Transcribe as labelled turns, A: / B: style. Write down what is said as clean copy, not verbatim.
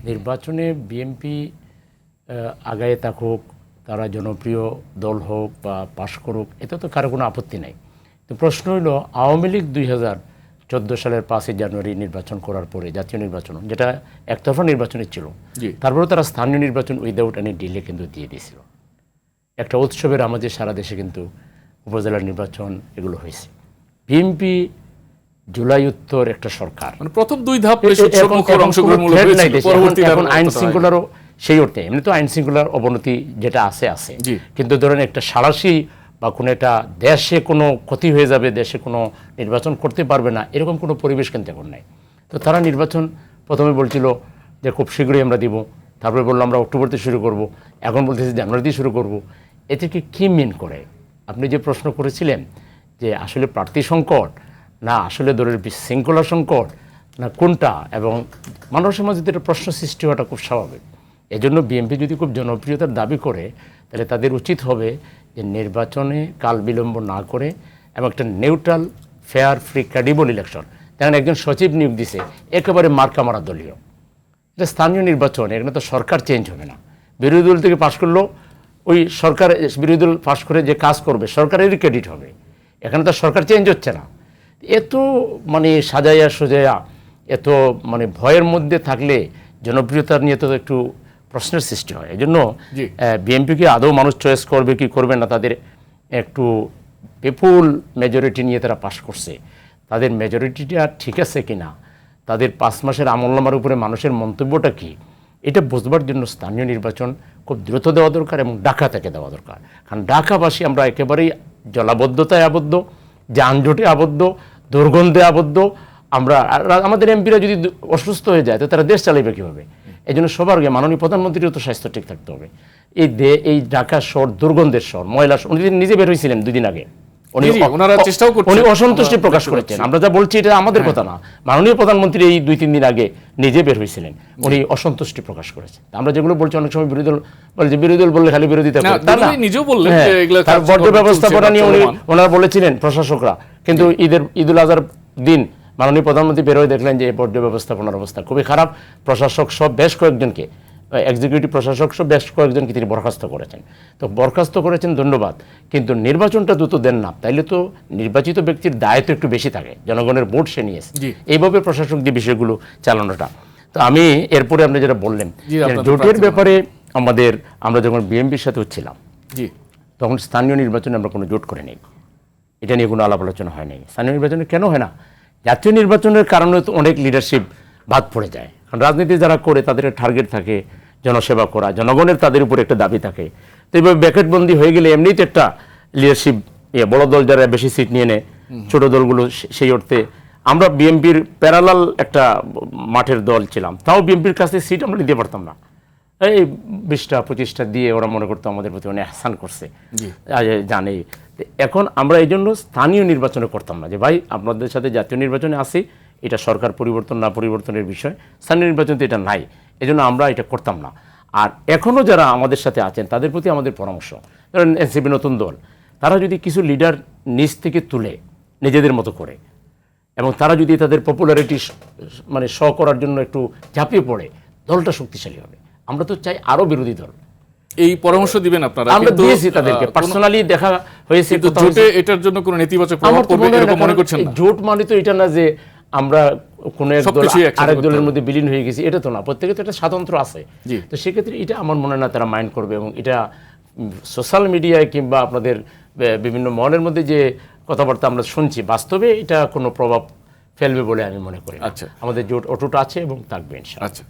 A: নির্বাচনে বিএনপি আগায় থাকুক, তারা জনপ্রিয় দল হোক বা পাশ করুক, এতে তো কারো কোনো আপত্তি নাই। তো প্রশ্ন হইল, আওয়ামী লীগ 2014 সালের 5 জানুয়ারি নির্বাচন করার পরে, জাতীয় নির্বাচন যেটা একতরফা নির্বাচনে ছিল, তারপরে তারা স্থানীয় নির্বাচন উইদাউট এনি ডিলে কিন্তু দিয়ে দিয়েছিল। একটা উৎসবের আমাদের সারা দেশে কিন্তু উপজেলার নির্বাচন এগুলো হয়েছে। বিএনপি জুলাই উত্তর একটা সরকার,
B: মানে প্রথম 2 ধাপ
A: এখন আইন শৃঙ্খলারও সেই অর্থে, এমনি তো আইন শৃঙ্খলার অবনতি যেটা আছে, কিন্তু ধরেন একটা সাড়াশি বা কোনো একটা দেশে কোনো ক্ষতি হয়ে যাবে, দেশে কোনো নির্বাচন করতে পারবে না, এরকম কোনো পরিবেশ কিন্তু এখন নাই। তো তারা নির্বাচন প্রথমে বলছিল যে খুব শীঘ্রই আমরা দিব, তারপরে বললো আমরা অক্টোবরতে শুরু করব, এখন বলতেছি জানুয়ারিতে শুরু করব। এ থেকে কী মিন করে? আপনি যে প্রশ্ন করেছিলেন যে আসলে প্রার্থী সংকট না আসলে দলের বিশৃঙ্খলা সংকট না কোনটা, এবং মানুষের মাঝে একটা প্রশ্ন সৃষ্টি হওয়াটা খুব স্বাভাবিক। এজন্য বিএনপি যদি খুব জনপ্রিয়তার দাবি করে, তাহলে তাদের উচিত হবে যে নির্বাচনে কাল বিলম্ব না করে এবং একটা neutral, fair, free, credible election. যেমন একজন সচিব নিয়োগ দিছে, একেবারে মার্কা মারা দলীয়, এটা স্থানীয় নির্বাচন, এখানে তো সরকার চেঞ্জ হবে না। বিরোধী দল থেকে পাশ করলেও ওই সরকার, বিরোধী দল পাশ করে যে কাজ করবে সরকারেরই ক্রেডিট হবে, এখানে তো সরকার চেঞ্জ হচ্ছে না। এত মানে সাজাইয়া সোজাইয়া, এত মানে ভয়ের মধ্যে থাকলে জনপ্রিয়তা নিয়ে তো একটু প্রশ্নের সৃষ্টি হয়। এই জন্য বিএনপিকে আদৌ মানুষ চয়েস করবে কি করবে না, তাদের একটু বিপুল মেজরিটি নিয়ে তারা পাশ করছে, তাদের মেজরিটিটা ঠিক আছে কিনা, তাদের 5 মাসের আমলনামার উপরে মানুষের মন্তব্যটা কি, এটা বুঝবার জন্য স্থানীয় নির্বাচন খুব দ্রুত দেওয়া দরকার এবং ঢাকা থেকে দেওয়া দরকার। কারণ ঢাকাবাসী আমরা একেবারেই জলাবদ্ধতায় আবদ্ধ, যানজটে আবদ্ধ, দুর্গন্ধে আবদ্ধ। আমরা আমাদের এমপিরা যদি অসুস্থ হয়ে যায় তো তারা দেশ চালাইবে কীভাবে? এই জন্য সবার আগে মাননীয় প্রধানমন্ত্রীরও তো স্বাস্থ্য ঠিক থাকতে হবে। এই ঢাকা শহর দুর্গন্ধের শহর, ময়লা, উনি নিজে বের হয়েছিলেন 2 দিন আগে, উনি অসন্তুষ্টি প্রকাশ করেছেন। আমরা যা বলছি এটা আমাদের কথা না, মাননীয় প্রধানমন্ত্রী এই 2-3 দিন আগে নিজে বের হয়েছিলেন, উনি অসন্তুষ্টি প্রকাশ করেছেন। আমরা যেগুলো বলছি অনেক সময় বিরোধী দল বলে যে বিরোধী দল বললে খালি বিরোধিতা করে, তার বর্জ্য ব্যবস্থাপনা নিয়ে ওনারা বলেছিলেন প্রশাসকরা, কিন্তু ঈদুল আজহার দিন মাননীয় প্রধানমন্ত্রী বেরোয় দেখলেন যে বর্জ্য ব্যবস্থাপনার অবস্থা খুবই খারাপ। প্রশাসক সব বেশ কয়েকজনকে, এক্সিকিউটিভ প্রশাসক সব বেশ কয়েকজনকে তিনি বরখাস্ত করেছেন। তো বরখাস্ত করেছেন, ধন্যবাদ, কিন্তু নির্বাচনটা দ্রুত দেন না, তাইলে তো নির্বাচিত ব্যক্তির দায়িত্ব একটু বেশি থাকে, জনগণের ভোট সে নিয়েছে, এইভাবে প্রশাসক যে বিষয়গুলো চালানোটা। তো আমি এরপরে আপনি যেটা বললেন জোটের ব্যাপারে, আমরা যখন বিএনপির সাথে হচ্ছিলাম তখন স্থানীয় নির্বাচনে আমরা কোনো জোট করে নেই, এটা নিয়ে কোনো আলাপ আলোচনা হয় নাই। স্থানীয় নির্বাচনে কেন হয় না? জাতীয় নির্বাচনের কারণে তো অনেক লিডারশিপ বাদ পড়ে যায়। কারণ রাজনীতি যারা করে তাদের টার্গেট থাকে জনসেবা করা, জনগণের তাদের উপর একটা দাবি থাকে। তো এইভাবে ব্যাকেটবন্দি হয়ে গেলে এমনিই তো একটা লিডারশিপ, বড় দল যারা বেশি সিট নিয়ে নেয়, ছোট দলগুলো সেই অর্থে আমরা বিএনপির প্যারালাল একটা মাঠের দল ছিলাম, তাও বিএনপির কাছে সিট আমরা নিতে পারতাম না। এই 20টা 25টা দিয়ে ওরা মনে করতো আমাদের প্রতি অনেক আহসান করছে, জানে। এখন আমরা এই জন্য স্থানীয় নির্বাচনে করতাম না, যে ভাই আপনাদের সাথে জাতীয় নির্বাচনে আসি, এটা সরকার পরিবর্তন না পরিবর্তনের বিষয়, স্থানীয় নির্বাচন তো এটা নাই, এই জন্য আমরা এটা করতাম না। আর এখনও যারা আমাদের সাথে আছেন তাদের প্রতি আমাদের পরামর্শ, ধরেন এনসিপি নতুন দল, তারা যদি কিছু লিডার নিজ থেকে তুলে নিজেদের মতো করে, এবং তারা যদি তাদের পপুলারিটি মানে শ করার জন্য একটু ঝাঁপিয়ে পড়ে, দলটা শক্তিশালী হবে। আমরা তো চাই আরও বিরোধী দল।
B: এই পরামর্শ দিবেন আপনারা?
A: আমরা দিয়েছি তাদেরকে, পার্সোনালি দেখা হয়েছে।
B: জোটে এটার জন্য কোনো নেতিবাচক প্রভাব পড়বে এরকম মনে করছেন না?
A: জোট মানে তো এটা না যে আমরা কোনো এক দল আরেক দলের মধ্যে বিলীন হয়ে গেছি, এটা তো না। প্রত্যেকে তো একটা স্বাতন্ত্র্য আছে। তো সেক্ষেত্রে এটা আমার মনে হয় না তারা মাইন্ড করবে, এবং এটা সোশ্যাল মিডিয়ায় কিংবা আপনাদের বিভিন্ন মহলের মধ্যে যে কথাবার্তা আমরা শুনছি, বাস্তবে এটা কোনো প্রভাব ফেলবে বলে আমি মনে করি। আচ্ছা, আমাদের জোট অটুট আছে এবং থাকবে ইনশাআল্লাহ।
B: আচ্ছা।